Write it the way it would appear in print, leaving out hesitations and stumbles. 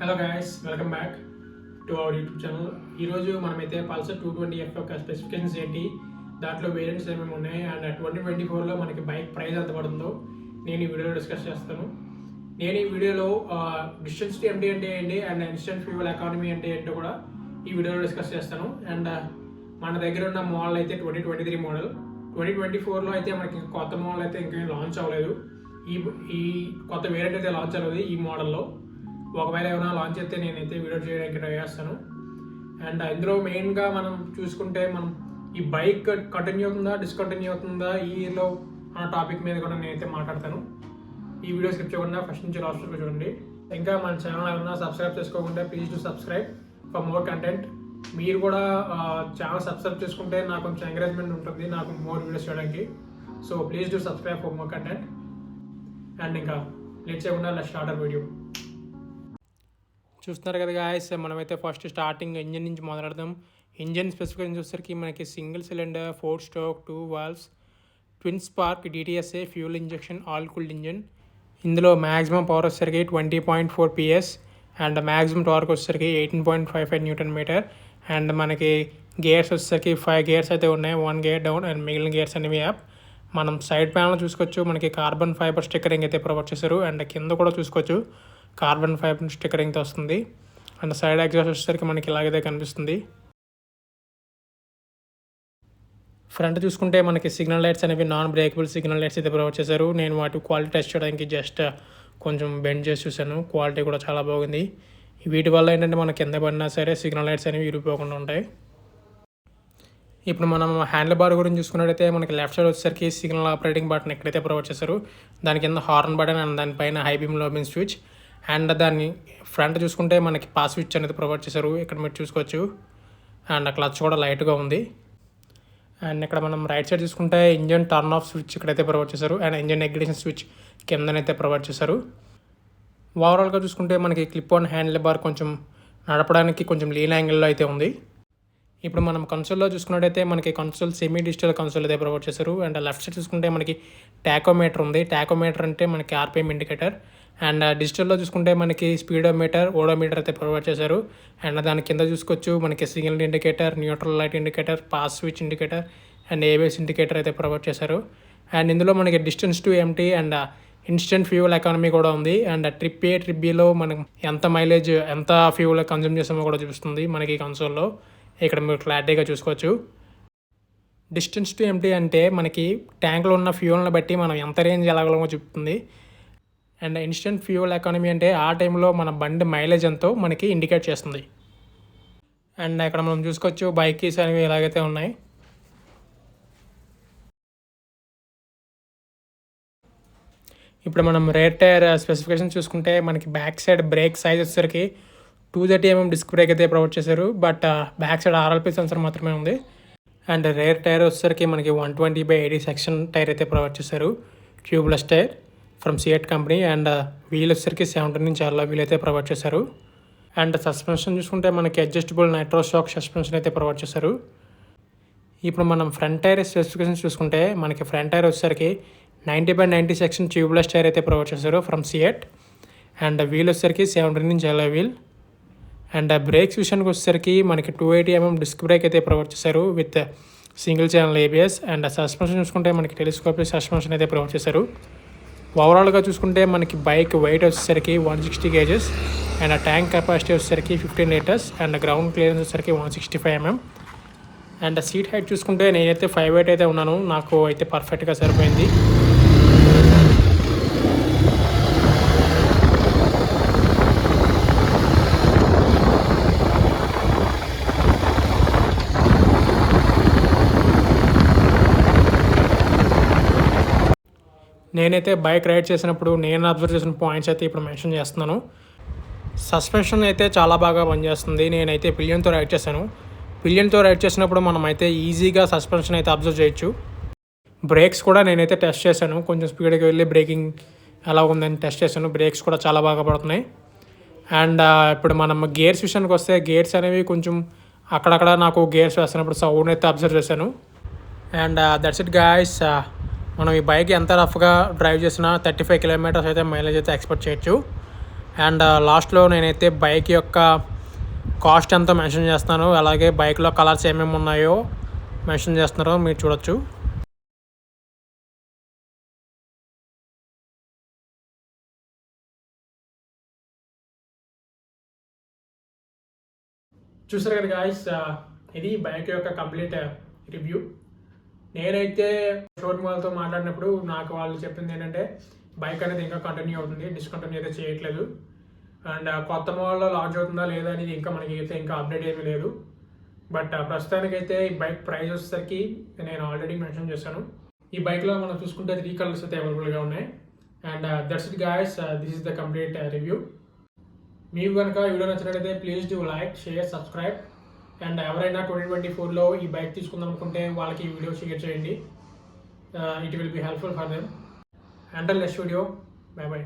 Hello guys, welcome back to our YouTube channel. ఈరోజు మనమైతే Pulsar 220F యొక్క specifications ఏంటి, దాంట్లో వేరియంట్స్ ఏమేమి ఉన్నాయి అండ్ 2024లో మనకి బైక్ ప్రైస్ ఎంత పడుతుందో నేను ఈ వీడియోలో డిస్కస్ చేస్తాను. నేను ఈ వీడియోలో డిస్టెన్స్ టు ఎంటీ అంటే ఏంటి అండ్ ఇన్స్టెంట్ ఫ్యూయల్ ఎకానమీ అంటే ఏంటో కూడా ఈ వీడియోలో డిస్కస్ చేస్తాను. అండ్ మన దగ్గర ఉన్న మోడల్ అయితే 2023 మోడల్. 2024లో అయితే మనకి కొత్త మోడల్ అయితే ఇంకా లాంచ్ అవ్వలేదు. ఈ కొత్త వేరియంట్ అయితే లాంచ్ అవ్వలేదు ఈ మోడల్లో. ఒకవేళ ఏమైనా లాంచ్ అయితే నేనైతే వీడియో చేయడానికి ట్రై చేస్తాను. అండ్ ఇందులో మెయిన్గా మనం చూసుకుంటే మనం ఈ బైక్ కంటిన్యూ అవుతుందా డిస్కంటిన్యూ అవుతుందా ఈ ఇయర్లో అన్న టాపిక్ మీద కూడా నేనైతే మాట్లాడతాను. ఈ వీడియో స్కిప్ చేయకుండా ఫస్ట్ నుంచి లాస్ట్ వరకు చూడండి. ఇంకా మన ఛానల్ ఏమైనా సబ్స్క్రైబ్ చేసుకోకుండా please to subscribe for more content. మీరు కూడా ఛానల్ సబ్స్క్రైబ్ చేసుకుంటే నాకు కొంచెం ఎంకరేజ్మెంట్ ఉంటుంది, నాకు మోర్ వీడియోస్ చేయడానికి. So please to subscribe for more content. And ఇంకా లేట్ చేయకుండా లెట్స్ స్టార్ట్ అవర్ వీడియో. చూస్తున్నారు కదా గాయస్, మనమైతే ఫస్ట్ స్టార్టింగ్ ఇంజన్ నుంచి మొదలెడదాం. ఇంజన్ స్పెసిఫికేషన్ చూసరికి మనకి single cylinder 4 stroke 2 valves twin spark DTSA fuel injection all cooled engine. ఇందులో maximum power వచ్చేసరికి 20.4 PS and maximum torque వచ్చేసరికి 18.55 Nm. అండ్ మనకి గేర్స్ వచ్చేసరికి 5 గేర్స్ అయితే ఉన్నాయి, 1 గేర్ డౌన్ అండ్ మిగిలిన గేర్స్ అనేవి అప్. మనం సైడ్ ప్యానల్ చూసుకోవచ్చు, మనకి కార్బన్ ఫైబర్ స్టిక్కరింగ్ అయితే ప్రొవైడ్ చేశారు. అండ్ కింద కూడా చూసుకోవచ్చు కార్బన్ ఫైబర్ స్టిక్కరింగ్తో వస్తుంది. అండ్ సైడ్ ఎగ్జాస్ట్ వచ్చేసరికి మనకి ఇలాగైతే కనిపిస్తుంది. ఫ్రంట్ చూసుకుంటే మనకి సిగ్నల్ లైట్స్ అనేవి నాన్ బ్రేకబుల్ సిగ్నల్ లైట్స్ అయితే ప్రొవైడ్ చేశారు. నేను వాటి క్వాలిటీ టెస్ట్ చేయడానికి జస్ట్ కొంచెం బెండ్ చేసి చూశాను, క్వాలిటీ కూడా చాలా బాగుంది. వీటి వల్ల ఏంటంటే మనకి కింద పడినా సరే సిగ్నల్ లైట్స్ అనేవి విరిగిపోకుండా ఉంటాయి. ఇప్పుడు మనం హ్యాండిల్ బార్ గురించి చూసుకున్నట్టయితే మనకి లెఫ్ట్ సైడ్ వచ్చేసరికి సిగ్నల్ ఆపరేటింగ్ బటన్ ఎక్కడైతే ప్రొవైడ్ చేశారు, దాని కింద హార్న్ బటన్ అండ్ దానిపైన హై బీమ్ లో బీమ్ స్విచ్. అండ్ దాన్ని ఫ్రంట్ చూసుకుంటే మనకి పాస్ స్విచ్ అనేది ప్రొవైడ్ చేశారు, ఇక్కడ మీరు చూసుకోవచ్చు. అండ్ క్లచ్ కూడా లైట్గా ఉంది. అండ్ ఇక్కడ మనం రైట్ సైడ్ చూసుకుంటే ఇంజన్ టర్న్ ఆఫ్ స్విచ్ ఇక్కడైతే ప్రొవైడ్ చేశారు అండ్ ఇంజన్ ఇగ్నిషన్ స్విచ్ కిందనైతే ప్రొవైడ్ చేశారు. ఓవరాల్గా చూసుకుంటే మనకి క్లిప్ ఆన్ హ్యాండిల్ బార్ కొంచెం నడపడానికి కొంచెం లీన్ యాంగిల్లో అయితే ఉంది. ఇప్పుడు మనం కన్సోల్లో చూసుకున్నట్టయితే మనకి కన్సోల్ సెమీ డిజిటల్ కన్సోల్ అయితే ప్రొవైడ్ చేశారు. అండ్ లెఫ్ట్ సైడ్ చూసుకుంటే మనకి టాకోమీటర్ ఉంది. టాకోమీటర్ అంటే మనకి RPM ఇండికేటర్. అండ్ డిజిటల్లో చూసుకుంటే మనకి స్పీడోమీటర్, ఓడోమీటర్ అయితే ప్రొవైడ్ చేశారు. అండ్ దాని కింద చూసుకోవచ్చు మనకి signal indicator, neutral light indicator, pass switch indicator and ABS indicator అయితే ప్రొవైడ్ చేశారు. అండ్ ఇందులో మనకి distance to empty and instant fuel economy కూడా ఉంది. అండ్ ట్రిప్ Bలో మనం ఎంత మైలేజ్ ఎంత ఫ్యూయల్ కన్జ్యూమ్ చేసామో కూడా చూపిస్తుంది మనకి కన్సోల్లో. ఇక్కడ మీరు క్లారిటీగా చూసుకోవచ్చు. డిస్టెన్స్ టు ఎంటీ అంటే మనకి ట్యాంక్లో ఉన్న ఫ్యూయల్ని బట్టి మనం ఎంత రేంజ్ ఎలాగలమో చూపుతుంది. అండ్ ఇన్స్టెంట్ ఫ్యూయల్ ఎకానమీ అంటే ఆ టైంలో మన బండి మైలేజ్ ఎంతో మనకి ఇండికేట్ చేస్తుంది. అండ్ ఇక్కడ మనం చూసుకోవచ్చు బైక్ కీస్ అనేవి ఎలాగైతే ఉన్నాయి. ఇప్పుడు మనం రేర్ టైర్ స్పెసిఫికేషన్ చూసుకుంటే మనకి బ్యాక్ సైడ్ బ్రేక్ సైజ్ వచ్చేసరికి 230 mm డిస్క్ బ్రేక్ అయితే ప్రొవైడ్ చేశారు. But back side RLP sensor మాత్రమే ఉంది. అండ్ రేర్ టైర్ వచ్చేసరికి మనకి 120/80 సెక్షన్ టైర్ అయితే ప్రొవైడ్ చేశారు, tubeless tyre from CEAT company. And wheel వచ్చేసరికి 17 ఇంచ్ అలా వీల్ అయితే ప్రొవైడ్ చేశారు. అండ్ సస్పెన్షన్ చూసుకుంటే మనకి అడ్జస్టబుల్ నైట్రో షాక్ సస్పెన్షన్ అయితే ప్రొవైడ్ చేశారు. ఇప్పుడు మనం ఫ్రంట్ టైర్ స్పెసిఫికేషన్ చూసుకుంటే మనకి ఫ్రంట్ టైర్ వచ్చేసరికి 90/90 సెక్షన్ ట్యూబ్లెస్ టైర్ అయితే ప్రొవైడ్ చేశారు ఫ్రమ్ సియట్. అండ్ వీల్ వచ్చేసరికి 17 ఇంచ్ అలా వీల్. అండ్ బ్రేక్స్ విషయానికి వచ్చేసరికి మనకి 280 mm డిస్క్ బ్రేక్ అయితే ప్రొవైడ్ చేశారు with single channel ABS. And suspension చూసుకుంటే మనకి టెలిస్కోపిక్ సస్పెన్షన్ అయితే ప్రొవైడ్ చేశారు. ఓవరాల్గా చూసుకుంటే మనకి బైక్ వెయిట్ వచ్చేసరికి 160 kgs అండ్ ట్యాంక్ కెపాసిటీ వచ్చేసరికి 15 లీటర్స్ అండ్ గ్రౌండ్ క్లియరెన్స్ వచ్చేసరికి 165 mm. అండ్ సీట్ హైట్ చూసుకుంటే నేనైతే 5'8" అయితే ఉన్నాను, నాకు అయితే పర్ఫెక్ట్గా సరిపోయింది. నేనైతే బైక్ రైడ్ చేసినప్పుడు నేను అబ్జర్వ్ చేసిన పాయింట్స్ అయితే ఇప్పుడు మెన్షన్ చేస్తున్నాను. సస్పెన్షన్ అయితే చాలా బాగా పనిచేస్తుంది. నేనైతే పిలియన్తో రైడ్ చేశాను. పిలియన్తో రైడ్ చేసినప్పుడు మనం అయితే ఈజీగా సస్పెన్షన్ అయితే అబ్జర్వ్ చేయొచ్చు. బ్రేక్స్ కూడా నేనైతే టెస్ట్ చేశాను, కొంచెం స్పీడ్గా వెళ్ళి బ్రేకింగ్ ఎలా ఉందని టెస్ట్ చేశాను. బ్రేక్స్ కూడా చాలా బాగా పడుతున్నాయి. అండ్ ఇప్పుడు మనం గేర్స్ విషయానికి వస్తే గేర్స్ అనేవి కొంచెం అక్కడక్కడ నాకు గేర్స్ వేస్తున్నప్పుడు సౌండ్ అయితే అబ్జర్వ్ చేశాను. And that's it guys. మనం ఈ బైక్ ఎంత రఫ్గా డ్రైవ్ చేసినా 35 km అయితే మైలేజ్ అయితే ఎక్స్పెక్ట్ చేయొచ్చు. అండ్ లాస్ట్లో నేనైతే బైక్ యొక్క కాస్ట్ ఎంతో మెన్షన్ చేస్తాను, అలాగే బైక్లో కలర్స్ ఏమేమి ఉన్నాయో మెన్షన్ చేస్తున్నారో మీరు చూడొచ్చు. చూసారు కదా గాయస్, ఇది బైక్ యొక్క కంప్లీట్ రివ్యూ. నేనైతే షోరూమ్ వాళ్ళతో మాట్లాడినప్పుడు నాకు వాళ్ళు చెప్పింది ఏంటంటే బైక్ అనేది ఇంకా కంటిన్యూ అవుతుంది, డిస్కంటిన్యూ అయితే చేయట్లేదు. అండ్ కొత్త మోడల్లో లాంచ్ అవుతుందా లేదా అనేది ఇంకా మనకి అయితే ఇంకా అప్డేట్ ఏమీ లేదు. బట్ ప్రస్తుతానికైతే ఈ బైక్ ప్రైస్ వచ్చేసరికి నేను ఆల్రెడీ మెన్షన్ చేశాను. ఈ బైక్లో మనం చూసుకుంటే 3 కలర్స్ అయితే అవైలబుల్గా ఉన్నాయి. And that's it guys, this is the complete review. మీకు కనుక వీడియో నచ్చినట్లయితే please do like, share, subscribe. And ఎవరైనా 2024లో ఈ బైక్ తీసుకుందాం అనుకుంటే వాళ్ళకి ఈ వీడియో షేర్ చేయండి. It will be helpful for them. Until next video, by by.